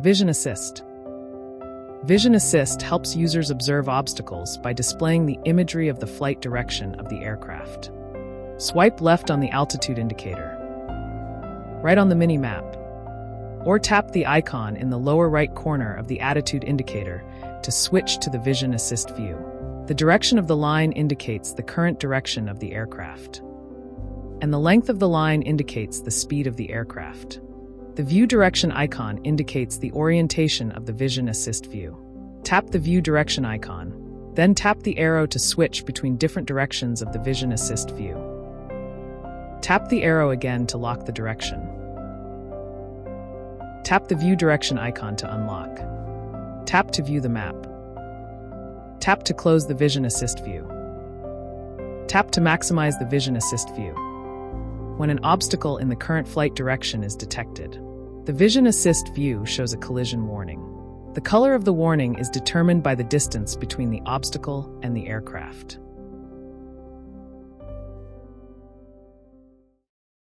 Vision Assist. Vision Assist helps users observe obstacles by displaying the imagery of the flight direction of the aircraft. Swipe left on the altitude indicator, right on the mini-map, or tap the icon in the lower right corner of the attitude indicator to switch to the Vision Assist view. The direction of the line indicates the current direction of the aircraft, and the length of the line indicates the speed of the aircraft. The view direction icon indicates the orientation of the Vision Assist view. Tap the view direction icon, then tap the arrow to switch between different directions of the Vision Assist view. Tap the arrow again to lock the direction. Tap the view direction icon to unlock. Tap to view the map. Tap to close the Vision Assist view. Tap to maximize the Vision Assist view when an obstacle in the current flight direction is detected. The Vision Assist view shows a collision warning. The color of the warning is determined by the distance between the obstacle and the aircraft.